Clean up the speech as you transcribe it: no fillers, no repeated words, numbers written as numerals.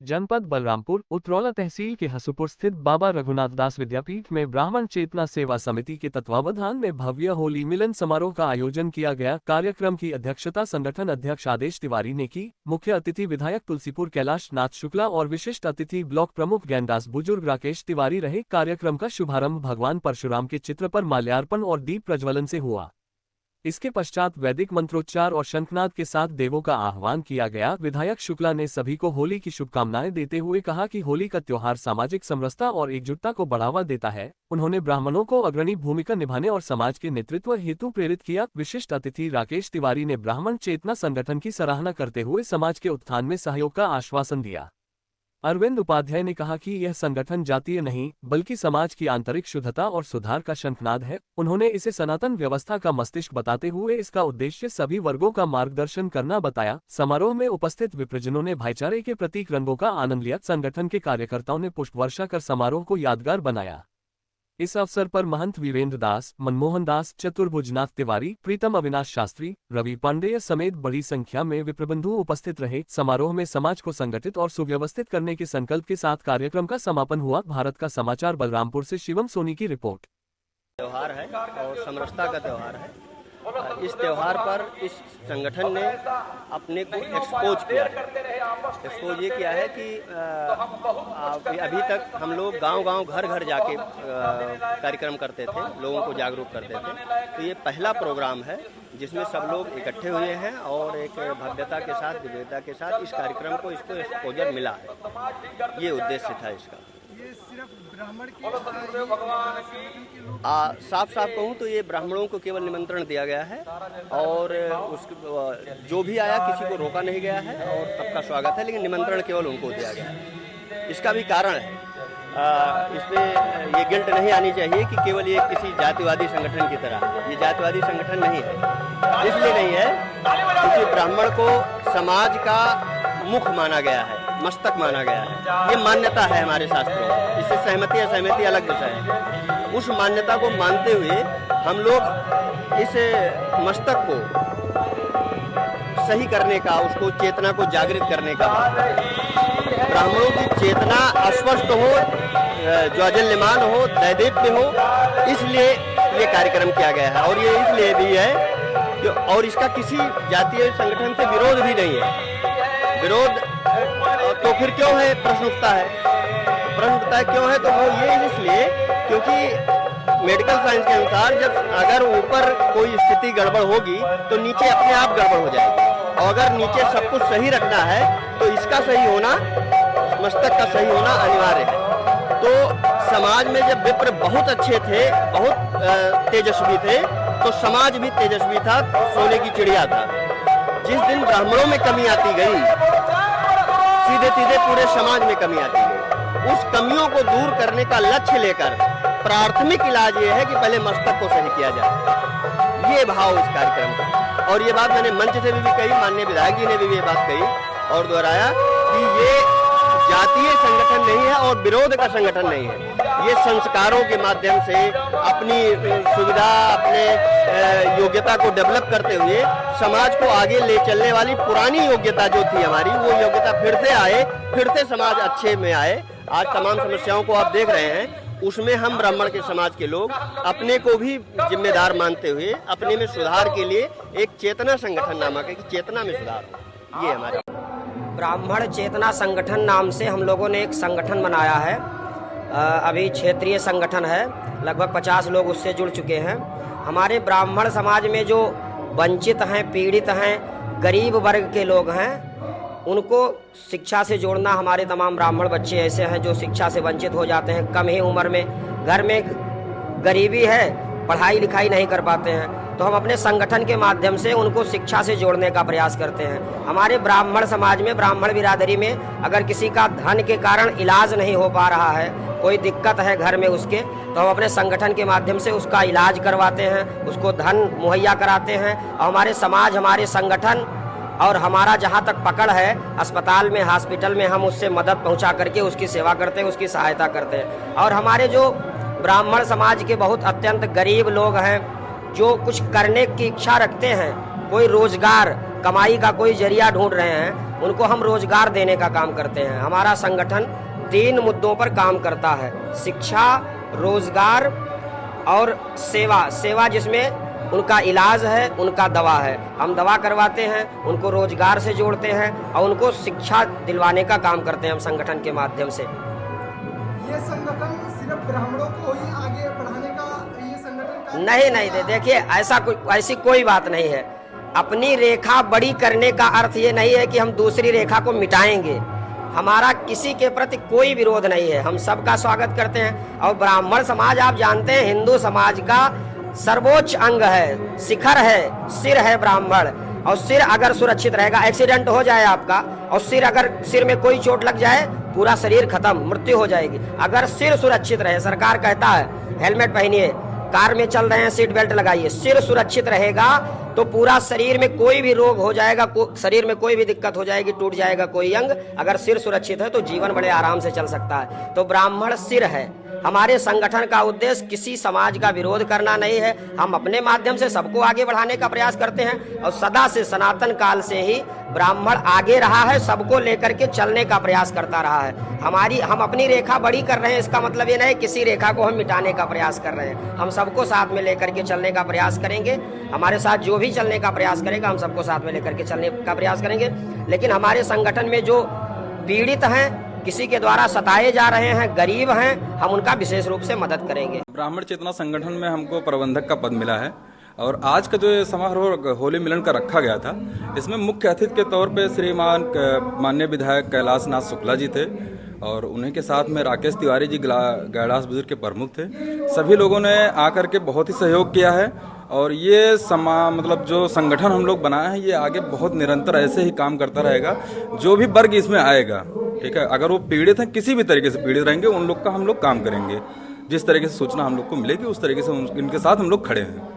जनपद बलरामपुर उतरौला तहसील के हसूपुर स्थित बाबा रघुनाथ दास विद्यापीठ में ब्राह्मण चेतना सेवा समिति के तत्वावधान में भव्य होली मिलन समारोह का आयोजन किया गया। कार्यक्रम की अध्यक्षता संगठन अध्यक्ष आदेश तिवारी ने की। मुख्य अतिथि विधायक तुलसीपुर कैलाश नाथ शुक्ला और विशिष्ट अतिथि ब्लॉक प्रमुख ज्ञानदास बुजुर्ग राकेश तिवारी रहे। कार्यक्रम का शुभारंभ भगवान परशुराम के चित्र पर माल्यार्पण और दीप प्रज्वलन से हुआ। इसके पश्चात वैदिक मंत्रोच्चार और शंखनाद के साथ देवों का आह्वान किया गया। विधायक शुक्ला ने सभी को होली की शुभकामनाएं देते हुए कहा कि होली का त्योहार सामाजिक समरसता और एकजुटता को बढ़ावा देता है। उन्होंने ब्राह्मणों को अग्रणी भूमिका निभाने और समाज के नेतृत्व हेतु प्रेरित किया। विशिष्ट अतिथि राकेश तिवारी ने ब्राह्मण चेतना संगठन की सराहना करते हुए समाज के उत्थान में सहयोग का आश्वासन दिया। अरविंद उपाध्याय ने कहा कि यह संगठन जातीय नहीं बल्कि समाज की आंतरिक शुद्धता और सुधार का शंखनाद है। उन्होंने इसे सनातन व्यवस्था का मस्तिष्क बताते हुए इसका उद्देश्य सभी वर्गों का मार्गदर्शन करना बताया। समारोह में उपस्थित विप्रजनों ने भाईचारे के प्रतीक रंगों का आनंद लिया। संगठन के कार्यकर्ताओं ने पुष्प वर्षा कर समारोह को यादगार बनाया। इस अवसर पर महंत वीरेंद्र दास, मनमोहन दास, चतुर्भुजनाथ तिवारी, प्रीतम अविनाश शास्त्री, रवि पांडेय समेत बड़ी संख्या में विप्रबंधु उपस्थित रहे। समारोह में समाज को संगठित और सुव्यवस्थित करने के संकल्प के साथ कार्यक्रम का समापन हुआ। भारत का समाचार बलरामपुर से शिवम सोनी की रिपोर्ट। त्योहार है और समरसता का त्योहार है। इस त्योहार पर इस संगठन ने अपने को एक्सपोज किया है। एक्सपोज ये किया है कि अभी तक हम लोग गांव-गांव, घर-घर जाके कार्यक्रम करते थे, लोगों को जागरूक करते थे। तो ये पहला प्रोग्राम है जिसमें सब लोग इकट्ठे हुए हैं और एक भव्यता के साथ, दिव्यता के साथ इस कार्यक्रम को इसको एक्सपोजर मिला है। ये उद्देश्य था इसका। ये सिर्फ ब्राह्मण की साफ कहूँ तो ये ब्राह्मणों को केवल निमंत्रण दिया गया है और जो भी आया किसी को रोका नहीं गया है और सबका स्वागत है, लेकिन निमंत्रण केवल उनको दिया गया है। इसका भी कारण है, इसमें ये गिल्ट नहीं आनी चाहिए कि केवल ये किसी जातिवादी संगठन की तरह। ये जातिवादी संगठन नहीं है। इसलिए नहीं है क्योंकि ब्राह्मण को समाज का मुख माना गया है, मस्तक माना गया है। ये मान्यता है हमारे शास्त्रों में। इससे सहमति असहमति अलग विषय है। उस मान्यता को मानते हुए हम लोग इस मस्तक को सही करने का, उसको चेतना को जागृत करने का, ब्राह्मणों की चेतना अस्पष्ट हो, ज्वाजल्यमान हो, दैदीप्य हो, इसलिए ये कार्यक्रम किया गया है। और ये इसलिए भी है कि और इसका किसी जातीय संगठन से विरोध भी नहीं है। विरोध तो फिर क्यों है, प्रश्न उठता है। प्रश्न उठता है क्यों है, तो वो ये इसलिए क्योंकि मेडिकल साइंस के अनुसार जब अगर ऊपर कोई स्थिति गड़बड़ होगी तो नीचे अपने आप गड़बड़ हो जाएगी। और अगर नीचे सब कुछ सही रखना है तो इसका सही होना, मस्तक का सही होना अनिवार्य है। तो समाज में जब विप्र बहुत अच्छे थे, बहुत तेजस्वी थे, तो समाज भी तेजस्वी था, सोने की चिड़िया था। जिस दिन ब्राह्मणों में कमी आती गई, सीधे सीधे पूरे समाज में कमी आती गई। उस कमियों को दूर करने का लक्ष्य लेकर प्राथमिक इलाज ये है कि पहले मस्तक को सही किया जाए। ये भाव इस कार्यक्रम का। और ये बात मैंने मंच से भी कही, माननीय विधायक जी ने भी ये बात कही और दोहराया कि ये जातीय संगठन नहीं है और विरोध का संगठन नहीं है। ये संस्कारों के माध्यम से अपनी सुविधा, अपने योग्यता को डेवलप करते हुए समाज को आगे ले चलने वाली पुरानी योग्यता जो थी हमारी, वो योग्यता फिर से आए, फिर से समाज अच्छे में आए। आज तमाम समस्याओं को आप देख रहे हैं, उसमें हम ब्राह्मण के समाज के लोग अपने को भी जिम्मेदार मानते हुए अपने में सुधार के लिए एक चेतना संगठन नामक है कि चेतना में सुधार हो। ये हमारा ब्राह्मण चेतना संगठन नाम से हम लोगों ने एक संगठन बनाया है। अभी क्षेत्रीय संगठन है, लगभग 50 लोग उससे जुड़ चुके हैं। हमारे ब्राह्मण समाज में जो वंचित हैं, पीड़ित हैं, गरीब वर्ग के लोग हैं, उनको शिक्षा से जोड़ना। हमारे तमाम ब्राह्मण बच्चे ऐसे हैं जो शिक्षा से वंचित हो जाते हैं, कम ही उम्र में, घर में गरीबी है, पढ़ाई लिखाई नहीं कर पाते हैं। तो हम अपने संगठन के माध्यम से उनको शिक्षा से जोड़ने का प्रयास करते हैं। हमारे ब्राह्मण समाज में, ब्राह्मण बिरादरी में अगर किसी का धन के कारण इलाज नहीं हो पा रहा है, कोई दिक्कत है घर में उसके, तो हम अपने संगठन के माध्यम से उसका इलाज करवाते हैं, उसको धन मुहैया कराते हैं। और हमारे समाज, हमारे संगठन और हमारा जहाँ तक पकड़ है, अस्पताल में, हॉस्पिटल में हम उससे मदद पहुँचा करके उसकी सेवा करते हैं, उसकी सहायता करते हैं। और हमारे जो ब्राह्मण समाज के बहुत अत्यंत गरीब लोग हैं, जो कुछ करने की इच्छा रखते हैं, कोई रोजगार, कमाई का कोई जरिया ढूंढ रहे हैं, उनको हम रोजगार देने का काम करते हैं। हमारा संगठन 3 मुद्दों पर काम करता है: शिक्षा, रोजगार और सेवा। सेवा जिसमें उनका इलाज है, उनका दवा है। हम दवा करवाते हैं, उनको रोजगार से जोड़ते हैं और उनको शिक्षा दिलवाने का काम करते हैं हम संगठन के माध्यम से। ये संगठन सिर्फ ब्राह्मणों को ही आगे बढ़ाने का ये संगठन नहीं, देखिए ऐसी कोई बात नहीं है। अपनी रेखा बड़ी करने का अर्थ ये नहीं है कि हम दूसरी रेखा को मिटाएंगे। हमारा किसी के प्रति कोई विरोध नहीं है, हम सबका स्वागत करते हैं। और ब्राह्मण समाज आप जानते हैं हिंदू समाज का सर्वोच्च अंग है, शिखर है, सिर है ब्राह्मण। और सिर अगर सुरक्षित रहेगा, एक्सीडेंट हो जाए आपका और सिर में कोई चोट लग जाए, पूरा शरीर खत्म, मृत्यु हो जाएगी। अगर सिर सुरक्षित रहे, सरकार कहता है हेलमेट पहनिए, कार में चल रहे हैं सीट बेल्ट लगाइए, सिर सुरक्षित रहेगा तो पूरा शरीर में कोई भी रोग हो जाएगा, शरीर में कोई भी दिक्कत हो जाएगी, टूट जाएगा कोई अंग, अगर सिर सुरक्षित है तो जीवन बड़े आराम से चल सकता है। तो ब्राह्मण सिर है। हमारे संगठन का उद्देश्य किसी समाज का विरोध करना नहीं है। हम अपने माध्यम से सबको आगे बढ़ाने का प्रयास करते हैं और सदा से सनातन काल से ही ब्राह्मण आगे रहा है, सबको लेकर के चलने का प्रयास करता रहा है। हम अपनी रेखा बड़ी कर रहे हैं, इसका मतलब ये नहीं किसी रेखा को हम मिटाने का प्रयास कर रहे हैं। हम सबको साथ में लेकर के चलने का प्रयास करेंगे। हमारे साथ जो भी चलने का प्रयास करेगा, हम सबको साथ में लेकर के चलने का प्रयास करेंगे। लेकिन हमारे संगठन में जो पीड़ित हैं, किसी के द्वारा सताए जा रहे हैं, गरीब हैं, हम उनका विशेष रूप से मदद करेंगे। ब्राह्मण चेतना संगठन में हमको प्रबंधक का पद मिला है और आज का जो ये समारोह होली मिलन का रखा गया था, इसमें मुख्य अतिथि के तौर पे श्रीमान माननीय विधायक कैलाश नाथ शुक्ला जी थे और उन्हीं के साथ में राकेश तिवारी जी गैड़ास बुजुर्ग के प्रमुख थे। सभी लोगों ने आकर के बहुत ही सहयोग किया है और ये मतलब जो संगठन हम लोग बनाए हैं, ये आगे बहुत निरंतर ऐसे ही काम करता रहेगा। जो भी वर्ग इसमें आएगा, ठीक है, अगर वो पीड़ित हैं, किसी भी तरीके से पीड़ित रहेंगे, उन लोग का हम लोग काम करेंगे। जिस तरीके से सूचना हम लोग को मिलेगी उस तरीके से इनके साथ हम लोग खड़े हैं।